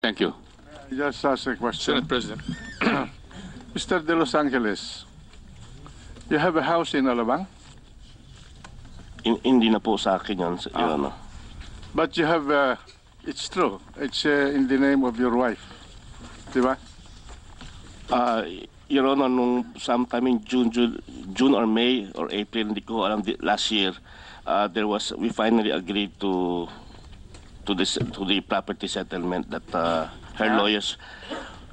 Thank you. Just ask a question. Senate President. Mr. De Los Angeles, you have a house in Alabang, Hindi na po sa akin yun, Your Honor. but you have, it's true, it's in the name of your wife. Diba? Your Honor, nung sometime in June or May or April, hindi ko alam, last year, we finally agreed to the property settlement that her lawyers.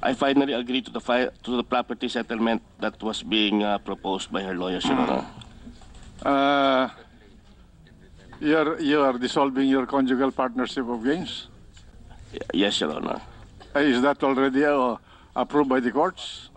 I finally agreed to the property settlement that was being proposed by her lawyers, Your Honor. You are dissolving your conjugal partnership of gains? Yes, Your Honor. Is that already approved by the courts?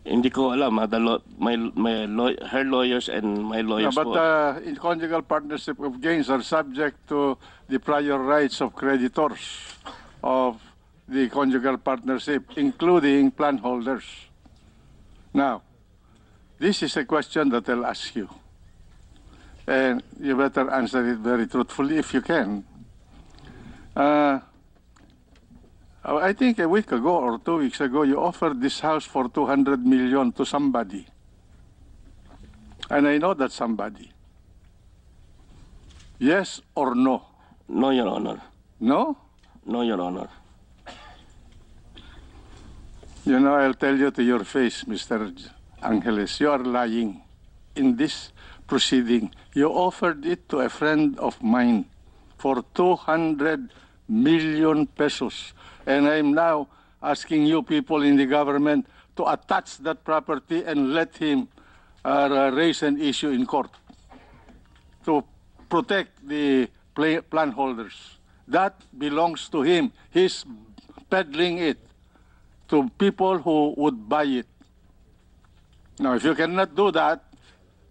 Hindi ko alam, her lawyers and my lawyers No, but in conjugal partnership of gains are subject to the prior rights of creditors of the conjugal partnership, including plan holders. Now, this is a question that I'll ask you. And you better answer it very truthfully if you can. I think a week ago or 2 weeks ago, you offered this house for $200 million to somebody. And I know that somebody. Yes or no? No, Your Honor. No? No, Your Honor. You know, I'll tell you to your face, Mr. Angeles, you are lying in this proceeding. You offered it to a friend of mine for 200 million pesos. And I'm now asking you people in the government to attach that property and let him raise an issue in court to protect the plan holders. That belongs to him. He's peddling it to people who would buy it. Now, if you cannot do that,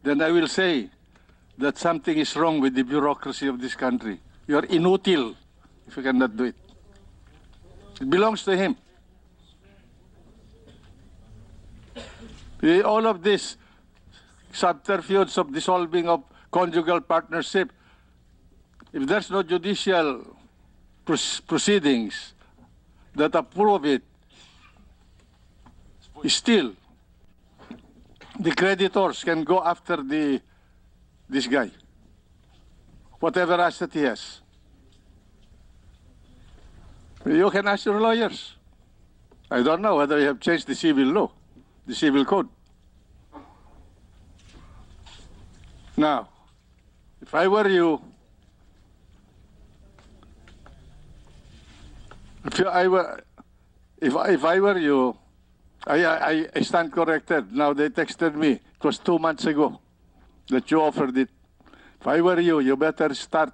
then I will say that something is wrong with the bureaucracy of this country. You are inutil if you cannot do it. It belongs to him. All of this subterfuge of dissolving of conjugal partnership, if there's no judicial proceedings that approve it, still, the creditors can go after this guy, whatever asset he has. You can ask your lawyers. I don't know whether you have changed the civil law, the civil code. Now, if I were you, if I were you, I stand corrected. Now they texted me. It was 2 months ago that you offered it. If I were you, you better start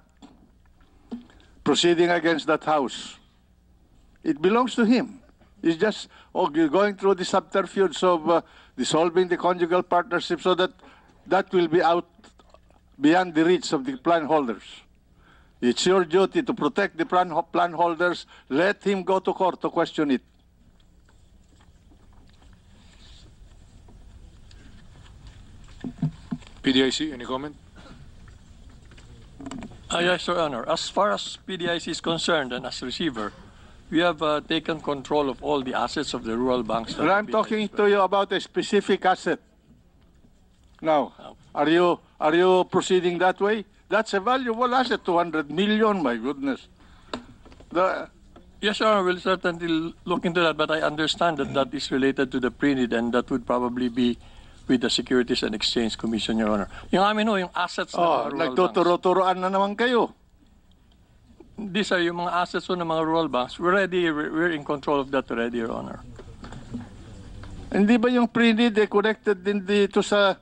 proceeding against that house. It belongs to him. He's just going through the subterfuge of dissolving the conjugal partnership so that that will be out beyond the reach of the plan holders. It's your duty to protect the plan holders. Let him go to court to question it. PDIC, any comment? Yes, Your Honor. As far as PDIC is concerned and as receiver, we have taken control of all the assets of the rural banks. But I'm talking to you about a specific asset. Now, are you proceeding that way? That's a valuable asset, 200 million, my goodness. Yes, Your Honor, we'll certainly look into that, but I understand that that is related to the pre-need and that would probably be with the Securities and Exchange Commission, Your Honor. Yung amin ho, yung assets ng mga rural banks. Nagtuturo-turoan na naman kayo. These are yung mga assets ng mga rural banks. We're in control of that already, Your Honor. Hindi ba yung pre-need connected din dito sa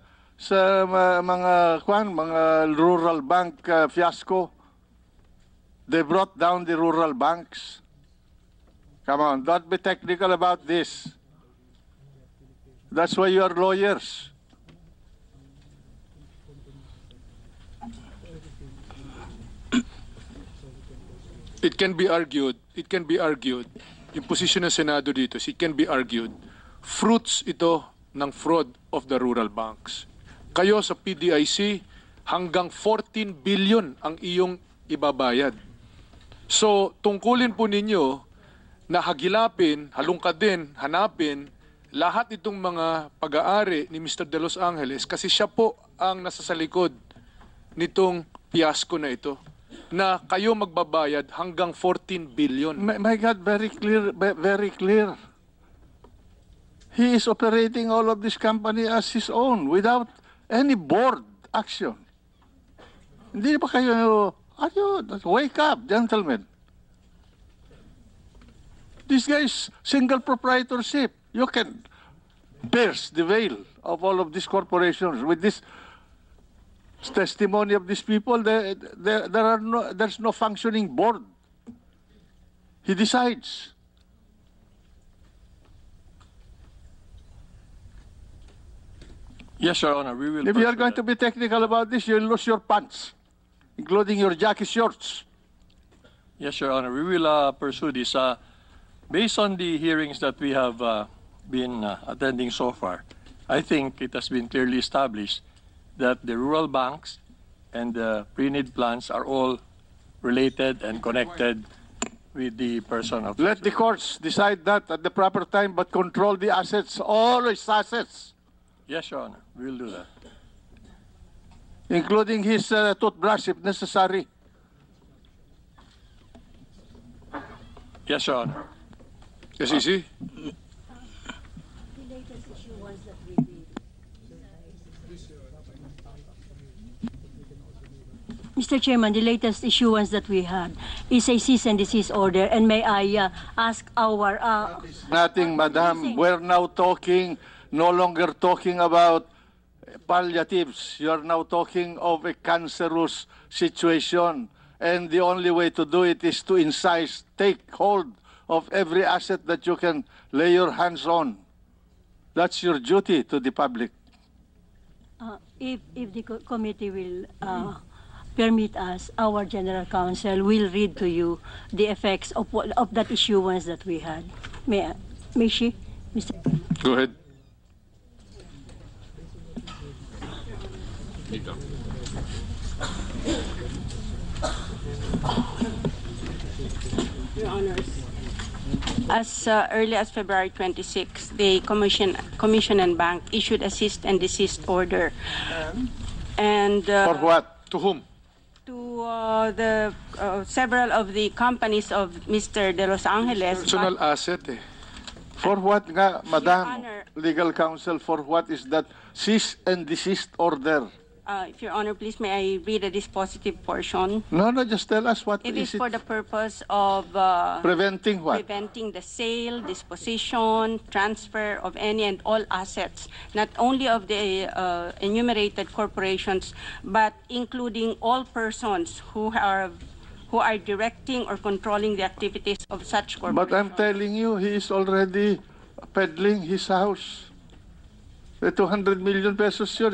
mga rural bank fiasco? They brought down the rural banks. Come on, don't be technical about this. That's why you are lawyers. It can be argued, yung posisyon ng Senado dito, it can be argued, fruits ito ng fraud of the rural banks. Kayo sa PDIC, hanggang 14 billion ang iyong ibabayad. So, tungkulin po ninyo na hagilapin, halungkadin, hanapin lahat itong mga pag-aari ni Mr. De Los Angeles kasi siya po ang nasa sa likod nitong fiasco na ito na kayo magbabayad hanggang 14 billion. My God, very clear, very clear. He is operating all of this company as his own without any board action. Hindi ba kayo, wake up, gentlemen. This guy is single proprietorship. You can pierce the veil of all of these corporations with this testimony of these people. There's no functioning board. He decides. Yes, Your Honor, we will. If you are pursue going that. to be technical about this, you'll lose your pants, including your jacket shorts. Yes, Your Honor, we will pursue this. Based on the hearings that we have been attending so far, I think it has been clearly established that the rural banks and the pre-need plans are all related and connected with the person of. Let the courts decide that at the proper time, but control the assets, all his assets, Yes, Your Honor, we will do that. including his toothbrush if necessary. Yes, Your Honor. SEC? Mr. Chairman, the latest issuance that we had is a cease and desist order, and may I ask our Nothing, madam. We're now talking, no longer talking about palliatives. You're now talking of a cancerous situation. And the only way to do it is to incise, take hold of every asset that you can lay your hands on. That's your duty to the public. if the committee will permit us, our general counsel will read to you the effects of that issuance that we had. May she, Mr. Go ahead. Your Honors, as early as February 26, the Commission and Bank issued a cease and desist order. And For what? To whom? to the several of the companies of Mr. De Los Angeles. Personal asset eh. For what nga, madam? Honor. Legal counsel, for what is that cease and desist order? If Your Honor, please may I read a dispositive portion? No, just tell us what It is it. for the purpose of Preventing what? preventing the sale, disposition, transfer of any and all assets, not only of the enumerated corporations, but including all persons who are directing or controlling the activities of such corporations. But I'm telling you, he is already peddling his house. 200 million pesos yun.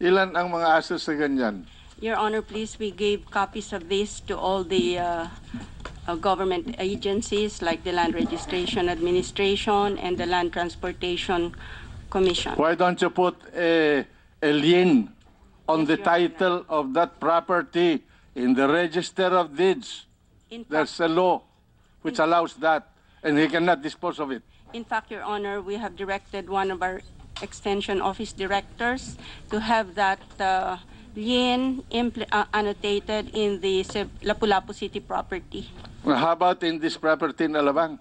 Ilan ang mga assets na ganyan? Your Honor, please, we gave copies of this to all the government agencies like the Land Registration Administration and the Land Transportation Commission. Why don't you put a lien on Yes, the Your Honor. title of that property in the Register of Deeds? In fact, There's a law which allows that, and he cannot dispose of it. In fact, Your Honor, we have directed one of our Extension Office directors to have that lien annotated in the Lapu-Lapu City property. How about in this property in Alabang?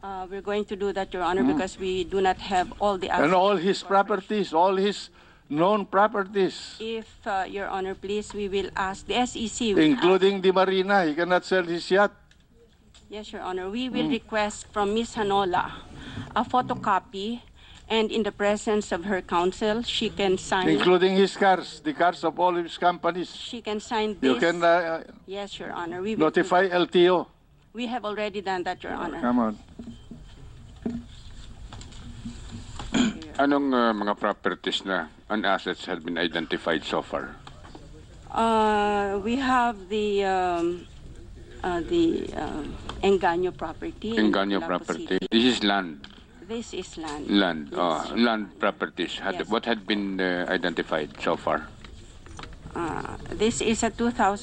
We're going to do that, Your Honor, because we do not have all the assets. And all his properties, all his known properties, If, Your Honor, please, we will ask the SEC. will including the marina. He cannot sell his yacht. Yes, Your Honor. We will request from Ms. Hanola a photocopy, and in the presence of her counsel, she can sign. Including his cars, the cars of all his companies. She can sign You this. can Yes, Your Honor. We will do notify that. LTO. We have already done that, Your Honor. Come on. Anong mga properties na and assets have been identified so far? We have the Engaño property. in Engaño Lapu property. City. This is land. This is land. Land. Yes. Land properties. Yes. What had been identified so far? This is a 2000.